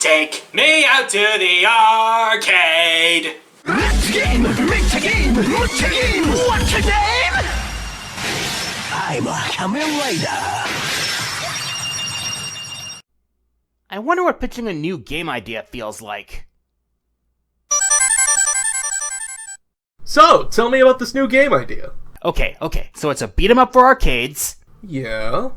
Take me out to the arcade! Let's game! Make a game! What's a game? What's a game? I'm a Kamen Rider. I wonder what pitching a new game idea feels like. So, tell me about this new game idea. Okay, so it's a beat 'em up for arcades, Yeah?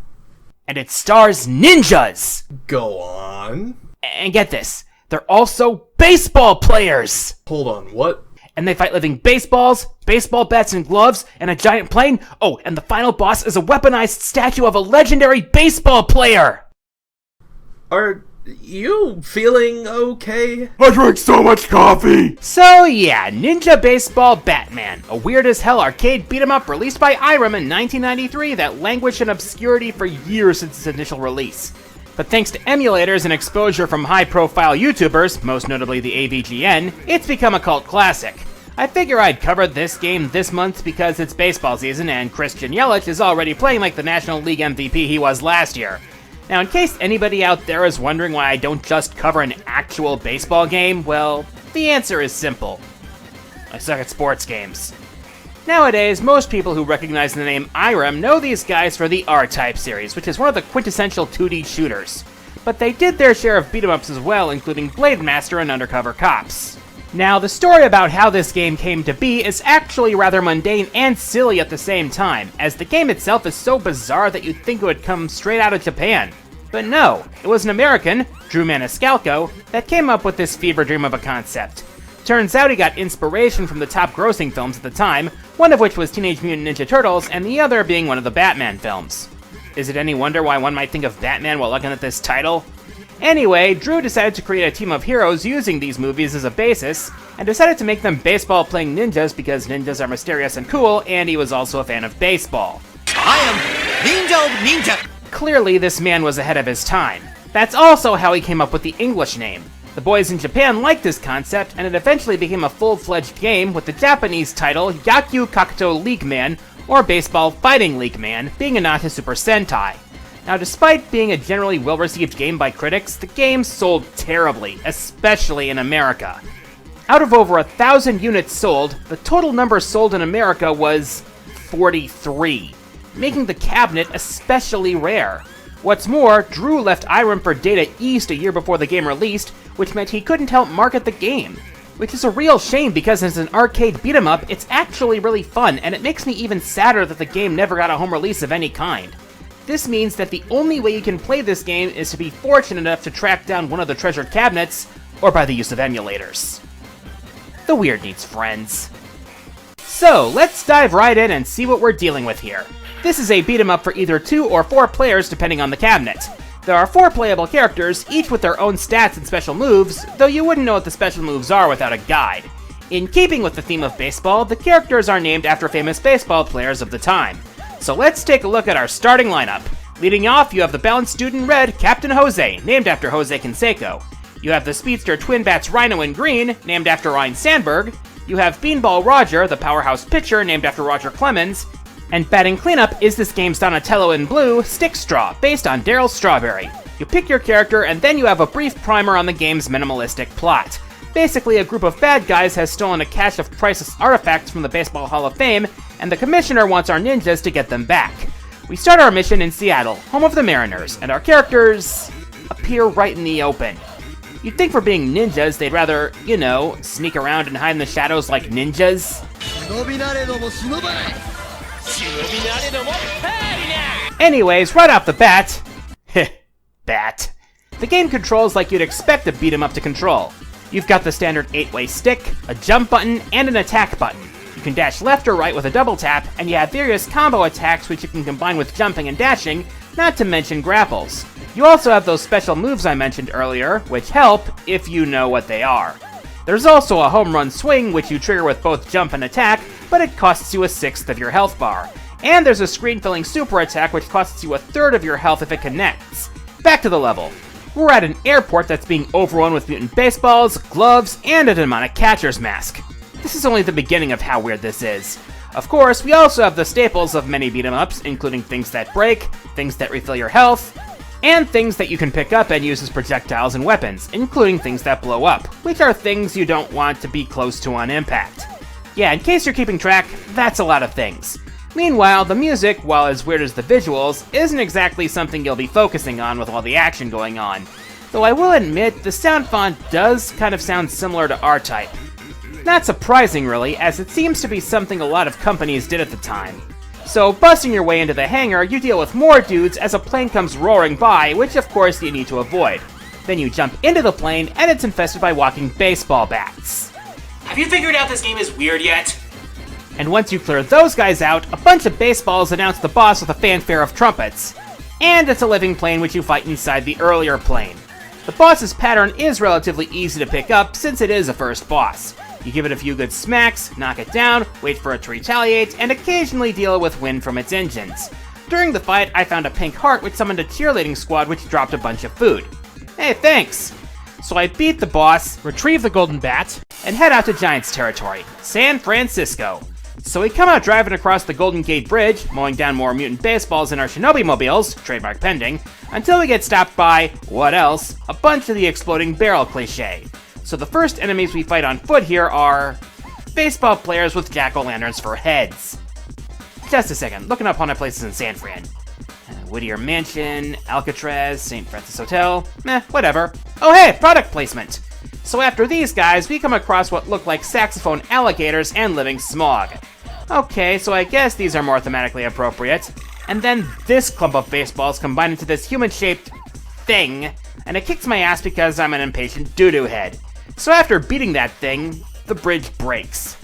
and it stars ninjas! Go on. And get this, they're also baseball players! Hold on, what? And they fight living baseballs, baseball bats and gloves, and a giant plane. Oh, and the final boss is a weaponized statue of a legendary baseball player! Are you feeling okay? I drank so much coffee! So yeah, Ninja Baseball Batman, a weird as hell arcade beat 'em up released by Irem in 1993 that languished in obscurity for years since its initial release. But thanks to emulators and exposure from high-profile YouTubers, most notably the AVGN, it's become a cult classic. I figure I'd cover this game this month because it's baseball season and Christian Yelich is already playing like the National League MVP he was last year. Now, in case anybody out there is wondering why I don't just cover an actual baseball game, well, the answer is simple. I suck at sports games. Nowadays, most people who recognize the name Irem know these guys for the R-Type series, which is one of the quintessential 2D shooters. But they did their share of beat-em-ups as well, including Blade Master and Undercover Cops. Now, the story about how this game came to be is actually rather mundane and silly at the same time, as the game itself is so bizarre that you'd think it would come straight out of Japan. But no, it was an American, Drew Maniscalco, that came up with this fever dream of a concept. Turns out he got inspiration from the top grossing films at the time, one of which was Teenage Mutant Ninja Turtles, and the other being one of the Batman films. Is it any wonder why one might think of Batman while looking at this title? Anyway, Drew decided to create a team of heroes using these movies as a basis, and decided to make them baseball-playing ninjas because ninjas are mysterious and cool, and he was also a fan of baseball. I am Ninja of Ninja. Clearly, this man was ahead of his time. That's also how he came up with the English name. The boys in Japan liked this concept, and it eventually became a full-fledged game with the Japanese title Yakkyu Kakuto League Man, or Baseball Fighting League Man, being a nod to Super Sentai. Now, despite being a generally well-received game by critics, the game sold terribly, especially in America. Out of over 1,000 units sold, the total number sold in America was 43, making the cabinet especially rare. What's more, Drew left Irem for Data East a year before the game released, which meant he couldn't help market the game. Which is a real shame because as an arcade beat-em-up, it's actually really fun, and it makes me even sadder that the game never got a home release of any kind. This means that the only way you can play this game is to be fortunate enough to track down one of the treasured cabinets, or by the use of emulators. The weird needs friends. So, let's dive right in and see what we're dealing with here. This is a beat-em-up for either 2 or 4 players depending on the cabinet. There are 4 playable characters, each with their own stats and special moves, though you wouldn't know what the special moves are without a guide. In keeping with the theme of baseball, the characters are named after famous baseball players of the time. So let's take a look at our starting lineup. Leading off, you have the balanced dude in red, Captain Jose, named after Jose Canseco. You have the speedster Twin Bats Rhino in green, named after Ryan Sandberg. You have Beanball Roger, the powerhouse pitcher, named after Roger Clemens. And batting cleanup is this game's Donatello in blue, Stick Straw, based on Daryl Strawberry. You pick your character, and then you have a brief primer on the game's minimalistic plot. Basically, a group of bad guys has stolen a cache of priceless artifacts from the Baseball Hall of Fame, and the commissioner wants our ninjas to get them back. We start our mission in Seattle, home of the Mariners, and our characters appear right in the open. You'd think for being ninjas, they'd rather, you know, sneak around and hide in the shadows like ninjas. Anyways, right off the bat, the game controls like you'd expect a beat-em-up to control. You've got the standard 8-way stick, a jump button, and an attack button. You can dash left or right with a double tap, and you have various combo attacks which you can combine with jumping and dashing, not to mention grapples. You also have those special moves I mentioned earlier, which help if you know what they are. There's also a home run swing which you trigger with both jump and attack, but it costs you a sixth of your health bar. And there's a screen-filling super attack which costs you a third of your health if it connects. Back to the level. We're at an airport that's being overrun with mutant baseballs, gloves, and a demonic catcher's mask. This is only the beginning of how weird this is. Of course, we also have the staples of many beat-em-ups, including things that break, things that refill your health, and things that you can pick up and use as projectiles and weapons, including things that blow up, which are things you don't want to be close to on impact. Yeah, in case you're keeping track, that's a lot of things. Meanwhile, the music, while as weird as the visuals, isn't exactly something you'll be focusing on with all the action going on. Though I will admit, the sound font does kind of sound similar to R-Type. Not surprising really, as it seems to be something a lot of companies did at the time. So, busting your way into the hangar, you deal with more dudes as a plane comes roaring by, which of course you need to avoid. Then you jump into the plane, and it's infested by walking baseball bats. Have you figured out this game is weird yet? And once you clear those guys out, a bunch of baseballs announce the boss with a fanfare of trumpets. And it's a living plane which you fight inside the earlier plane. The boss's pattern is relatively easy to pick up since it is a first boss. You give it a few good smacks, knock it down, wait for it to retaliate, and occasionally deal with wind from its engines. During the fight, I found a pink heart which summoned a cheerleading squad which dropped a bunch of food. Hey, thanks! So I beat the boss, retrieve the golden bat, and head out to Giants territory, San Francisco. So we come out driving across the Golden Gate Bridge, mowing down more mutant baseballs in our Shinobi mobiles, trademark pending, until we get stopped by, what else, a bunch of the exploding barrel cliché. So the first enemies we fight on foot here are baseball players with jack-o'-lanterns for heads. Just a second, looking up haunted places in San Fran. Whittier Mansion, Alcatraz, St. Francis Hotel, whatever. Oh hey, product placement! So after these guys, we come across what look like saxophone alligators and living smog. Okay, so I guess these are more thematically appropriate. And then this clump of baseballs combine into this human-shaped thing, and it kicks my ass because I'm an impatient doo-doo head. So after beating that thing, the bridge breaks.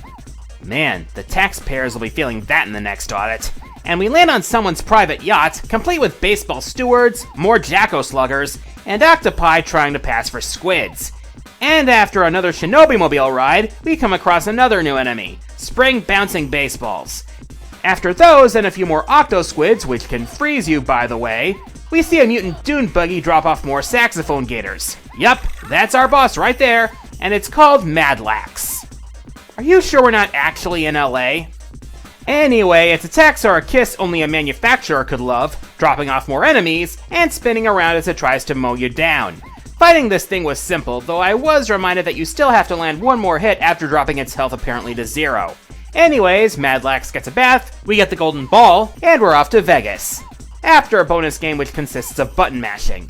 Man, the taxpayers will be feeling that in the next audit. And we land on someone's private yacht, complete with baseball stewards, more Jacko-sluggers, and octopi trying to pass for squids. And after another Shinobi Mobile ride, we come across another new enemy, spring bouncing baseballs. After those and a few more octo squids, which can freeze you by the way, we see a mutant dune buggy drop off more saxophone gators. Yup, that's our boss right there, and it's called Madlax. Are you sure we're not actually in LA? Anyway, its attacks are a kiss only a manufacturer could love, dropping off more enemies, and spinning around as it tries to mow you down. Fighting this thing was simple, though I was reminded that you still have to land one more hit after dropping its health apparently to 0. Anyways, Madlax gets a bath, we get the golden ball, and we're off to Vegas. After a bonus game which consists of button mashing.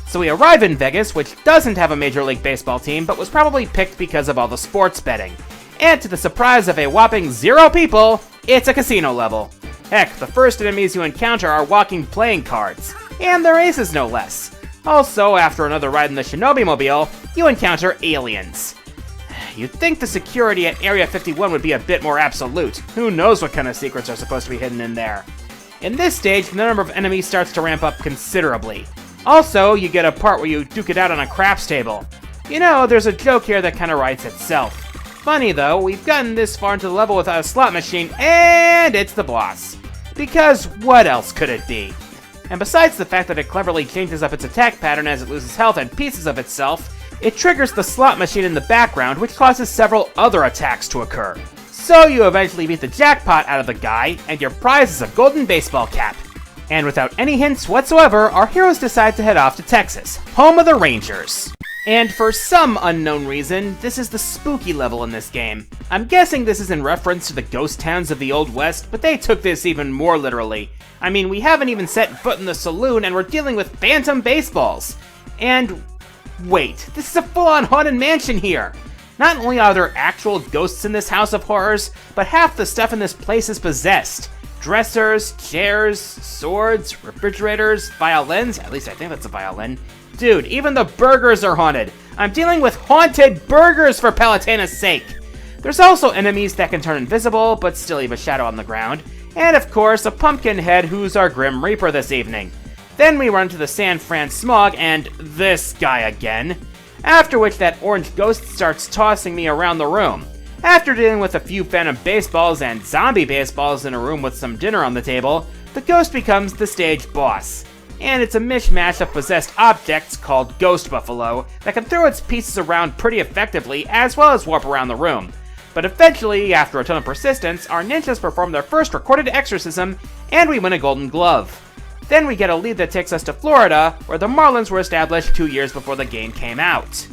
So we arrive in Vegas, which doesn't have a Major League Baseball team, but was probably picked because of all the sports betting. And to the surprise of a whopping 0 people, it's a casino level. Heck, the first enemies you encounter are walking playing cards, and they're aces no less. Also, after another ride in the Shinobi Mobile, you encounter aliens. You'd think the security at Area 51 would be a bit more absolute. Who knows what kind of secrets are supposed to be hidden in there. In this stage, the number of enemies starts to ramp up considerably. Also, you get a part where you duke it out on a craps table. You know, there's a joke here that kinda writes itself. Funny though, we've gotten this far into the level without a slot machine, and it's the boss. Because what else could it be? And besides the fact that it cleverly changes up its attack pattern as it loses health and pieces of itself, it triggers the slot machine in the background, which causes several other attacks to occur. So you eventually beat the jackpot out of the guy, and your prize is a golden baseball cap. And without any hints whatsoever, our heroes decide to head off to Texas, home of the Rangers. And for some unknown reason, this is the spooky level in this game. I'm guessing this is in reference to the ghost towns of the Old West, but they took this even more literally. I mean, we haven't even set foot in the saloon and we're dealing with phantom baseballs. And wait, this is a full-on haunted mansion here. Not only are there actual ghosts in this house of horrors, but half the stuff in this place is possessed. Dressers, chairs, swords, refrigerators, violins, at least I think that's a violin. Dude, even the burgers are haunted. I'm dealing with haunted burgers for Palutena's sake. There's also enemies that can turn invisible, but still leave a shadow on the ground. And of course, a pumpkin head who's our Grim Reaper this evening. Then we run to the San Fran smog and this guy again. After which that orange ghost starts tossing me around the room. After dealing with a few phantom baseballs and zombie baseballs in a room with some dinner on the table, the ghost becomes the stage boss. And it's a mishmash of possessed objects called Ghost Buffalo that can throw its pieces around pretty effectively as well as warp around the room. But eventually, after a ton of persistence, our ninjas perform their first recorded exorcism and we win a golden glove. Then we get a lead that takes us to Florida, where the Marlins were established 2 years before the game came out.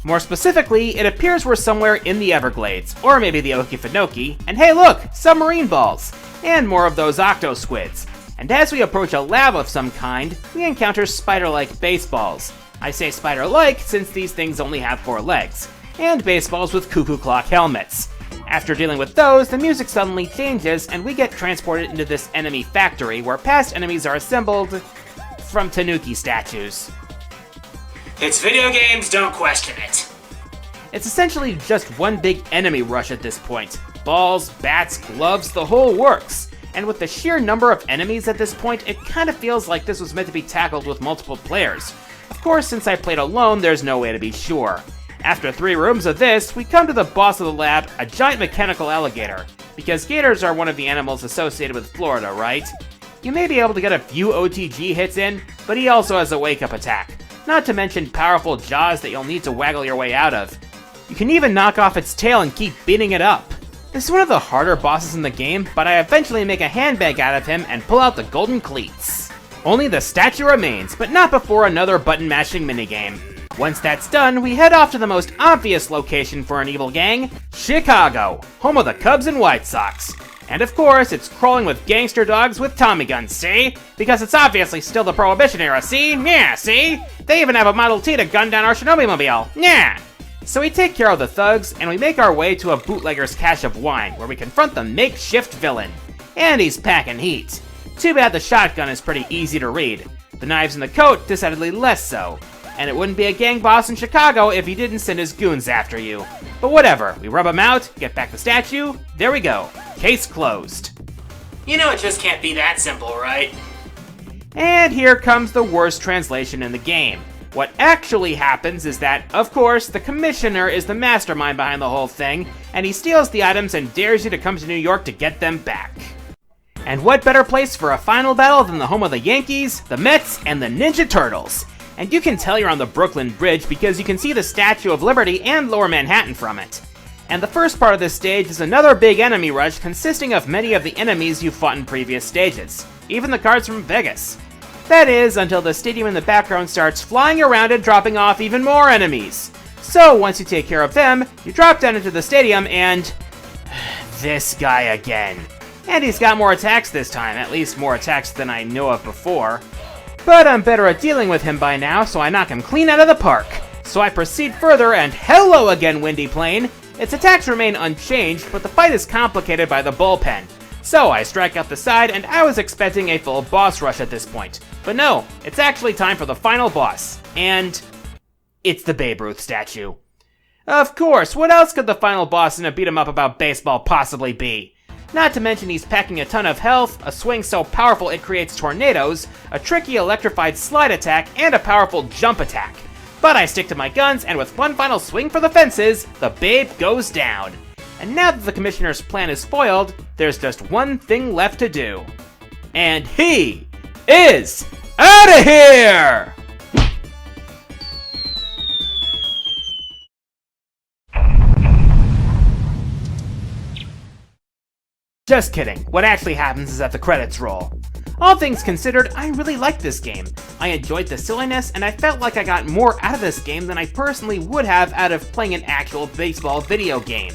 More specifically, it appears we're somewhere in the Everglades, or maybe the Okefenokee, and hey look, submarine balls, and more of those octo squids. And as we approach a lab of some kind, we encounter spider-like baseballs. I say spider-like since these things only have 4 legs, and baseballs with cuckoo clock helmets. After dealing with those, the music suddenly changes and we get transported into this enemy factory where past enemies are assembled from tanuki statues. It's video games, don't question it. It's essentially just one big enemy rush at this point. Balls, bats, gloves, the whole works. And with the sheer number of enemies at this point, it kind of feels like this was meant to be tackled with multiple players. Of course, since I played alone, there's no way to be sure. After 3 rooms of this, we come to the boss of the lab, a giant mechanical alligator. Because gators are one of the animals associated with Florida, right? You may be able to get a few OTG hits in, but he also has a wake-up attack. Not to mention powerful jaws that you'll need to waggle your way out of. You can even knock off its tail and keep beating it up. This is one of the harder bosses in the game, but I eventually make a handbag out of him and pull out the golden cleats. Only the statue remains, but not before another button-mashing minigame. Once that's done, we head off to the most obvious location for an evil gang, Chicago, home of the Cubs and White Sox. And of course, it's crawling with gangster dogs with Tommy guns, see? Because it's obviously still the Prohibition era, see? Yeah, see? They even have a Model T to gun down our Shinobi-mobile, yeah! So we take care of the thugs, and we make our way to a bootlegger's cache of wine, where we confront the makeshift villain. And he's packing heat. Too bad the shotgun is pretty easy to read. The knives in the coat, decidedly less so. And it wouldn't be a gang boss in Chicago if he didn't send his goons after you. But whatever, we rub him out, get back the statue, there we go. Case closed. You know it just can't be that simple, right? And here comes the worst translation in the game. What actually happens is that, of course, the commissioner is the mastermind behind the whole thing, and he steals the items and dares you to come to New York to get them back. And what better place for a final battle than the home of the Yankees, the Mets, and the Ninja Turtles? And you can tell you're on the Brooklyn Bridge because you can see the Statue of Liberty and Lower Manhattan from it. And the first part of this stage is another big enemy rush consisting of many of the enemies you fought in previous stages, even the cards from Vegas. That is, until the stadium in the background starts flying around and dropping off even more enemies. So once you take care of them, you drop down into the stadium and... this guy again. And he's got more attacks this time, at least more attacks than I know of before. But I'm better at dealing with him by now, so I knock him clean out of the park. So I proceed further, and hello again, Windy Plane! Its attacks remain unchanged, but the fight is complicated by the bullpen. So I strike out the side, and I was expecting a full boss rush at this point. But no, it's actually time for the final boss. And... it's the Babe Ruth statue. Of course, what else could the final boss in a beat-em-up about baseball possibly be? Not to mention he's packing a ton of health, a swing so powerful it creates tornadoes, a tricky electrified slide attack, and a powerful jump attack. But I stick to my guns, and with one final swing for the fences, the Babe goes down. And now that the Commissioner's plan is foiled, there's just one thing left to do. And he is outta here! Just kidding, what actually happens is that the credits roll. All things considered, I really liked this game. I enjoyed the silliness, and I felt like I got more out of this game than I personally would have out of playing an actual baseball video game.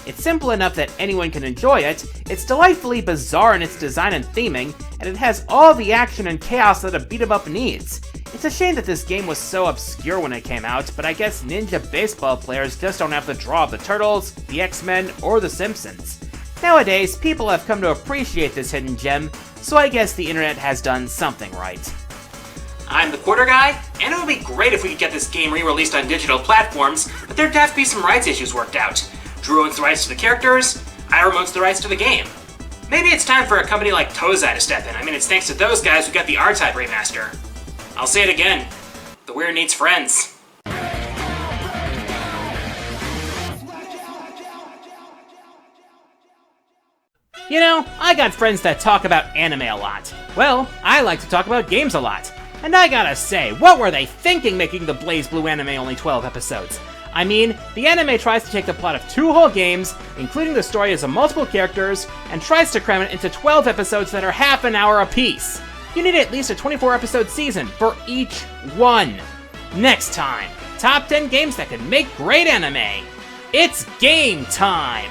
It's simple enough that anyone can enjoy it, it's delightfully bizarre in its design and theming, and it has all the action and chaos that a beat-em-up needs. It's a shame that this game was so obscure when it came out, but I guess ninja baseball players just don't have the draw of the Turtles, the X-Men, or the Simpsons. Nowadays, people have come to appreciate this hidden gem, so I guess the internet has done something right. I'm the Quarter Guy, and it would be great if we could get this game re-released on digital platforms, but there'd have to be some rights issues worked out. Drew owns the rights to the characters, Irem owns the rights to the game. Maybe it's time for a company like Tozai to step in. I mean, it's thanks to those guys we got the R-Type remaster. I'll say it again, the weird needs friends. You know, I got friends that talk about anime a lot. Well, I like to talk about games a lot. And I gotta say, what were they thinking making the Blaze Blue anime only 12 episodes? I mean, the anime tries to take the plot of 2 whole games, including the stories of multiple characters, and tries to cram it into 12 episodes that are half an hour apiece. you need at least a 24-episode season for each one. Next time, top 10 games that could make great anime. It's game time!